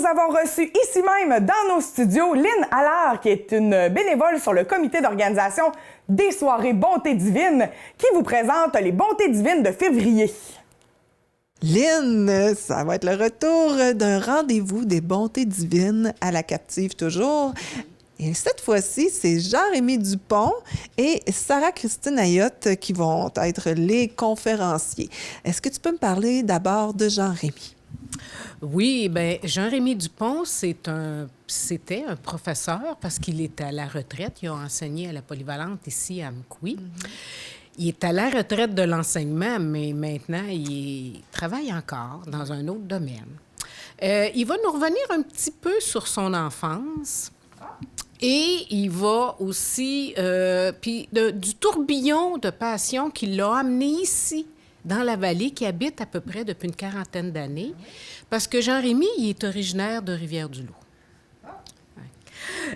nous avons reçu ici même dans nos studios Lynn Allard, qui est une bénévole sur le comité d'organisation des soirées Bonté divine, qui vous présente les Bontés divines de février. Lynn, ça va être le retour d'un rendez-vous des Bontés divines à la Captive toujours. Et cette fois-ci, c'est Jean-Rémy Dupont et Sarah-Christine Ayotte qui vont être les conférenciers. Est-ce que tu peux me parler d'abord de Jean-Rémy? Oui, bien, Jean-Rémy Dupont, c'était un professeur parce qu'il est à la retraite. Il a enseigné à la polyvalente ici à Amqui. Il est à la retraite de l'enseignement, mais maintenant, il travaille encore dans un autre domaine. Il va nous revenir un petit peu sur son enfance. Et il va aussi, du tourbillon de passion qui l'a amené ici, dans la vallée, qui habite à peu près depuis une quarantaine d'années, parce que Jean-Rémy, il est originaire de Rivière-du-Loup.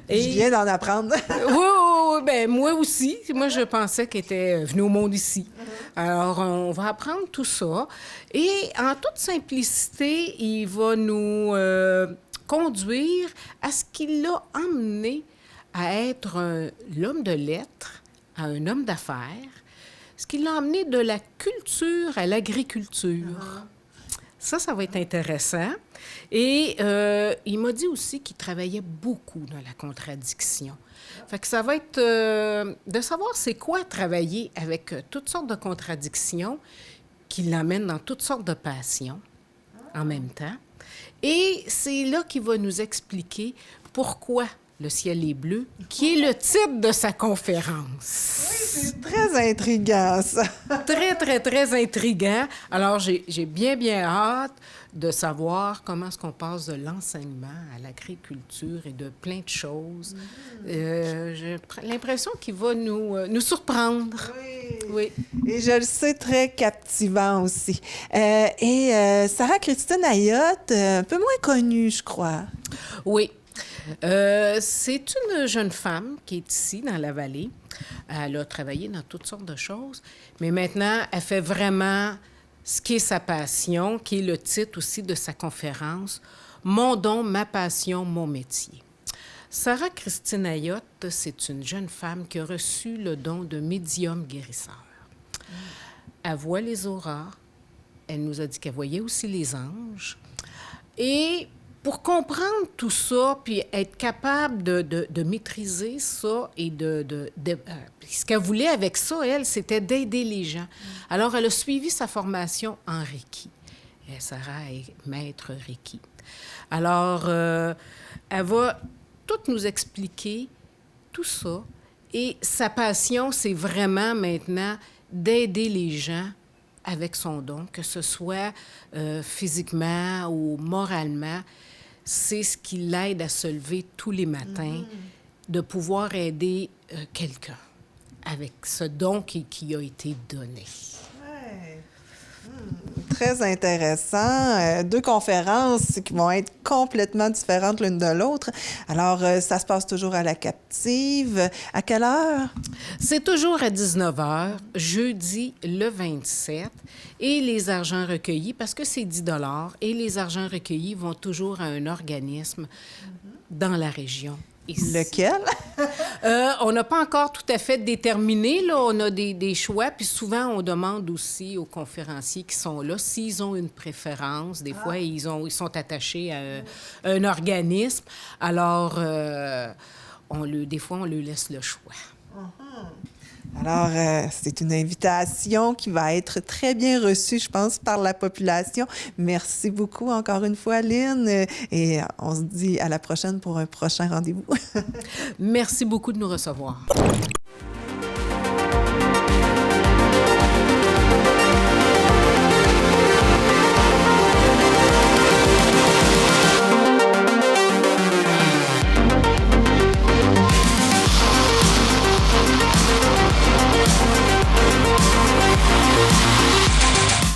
Et... Je viens d'en apprendre. Oui, bien, moi aussi. Moi, je pensais qu'il était venu au monde ici. Alors, on va apprendre tout ça. Et en toute simplicité, il va nous conduire à ce qui l'a emmené à être l'homme de lettres, à un homme d'affaires, ce qui l'a emmené de la culture à l'agriculture. Ça va être intéressant. Et il m'a dit aussi qu'il travaillait beaucoup dans la contradiction. Fait que ça va être de savoir c'est quoi travailler avec toutes sortes de contradictions qui l'amènent dans toutes sortes de passions en même temps. Et c'est là qu'il va nous expliquer pourquoi le ciel est bleu, qui est le titre de sa conférence. Oui, c'est très intriguant, ça. Très, très, très intriguant. Alors, j'ai bien hâte de savoir comment est-ce qu'on passe de l'enseignement à l'agriculture et de plein de choses. J'ai l'impression qu'il va nous surprendre. Oui. Et je le sais, très captivant aussi. Sarah-Christine Ayotte, un peu moins connue, je crois. Oui. C'est une jeune femme qui est ici, dans la vallée. Elle a travaillé dans toutes sortes de choses, mais maintenant, elle fait vraiment ce qui est sa passion, qui est le titre aussi de sa conférence, « Mon don, ma passion, mon métier ». Sarah-Christine Ayotte, c'est une jeune femme qui a reçu le don de médium guérisseur. Elle voit les auras. Elle nous a dit qu'elle voyait aussi les anges. Et pour comprendre tout ça, puis être capable de maîtriser ça et ce qu'elle voulait avec ça, elle, c'était d'aider les gens. Alors, elle a suivi sa formation en Reiki. Et Sarah est maître Reiki. Alors, elle va tout nous expliquer tout ça. Et sa passion, c'est vraiment maintenant d'aider les gens avec son don, que ce soit physiquement ou moralement. C'est ce qui l'aide à se lever tous les matins, de pouvoir aider quelqu'un avec ce don qui a été donné. Ouais. Très intéressant. Deux conférences qui vont être complètement différentes l'une de l'autre. Alors, ça se passe toujours à la Captive. À quelle heure? C'est toujours à 19h, jeudi le 27. Et les argents recueillis, parce que c'est 10 $, et les argents recueillis vont toujours à un organisme dans la région. Ici. Lequel? On n'a pas encore tout à fait déterminé. Là, on a des choix. Puis souvent, on demande aussi aux conférenciers qui sont là s'ils ont une préférence. Des fois, ils sont attachés à un organisme. Alors, des fois, on leur laisse le choix. Alors, c'est une invitation qui va être très bien reçue, je pense, par la population. Merci beaucoup encore une fois, Lynn. Et on se dit à la prochaine pour un prochain rendez-vous. Merci beaucoup de nous recevoir.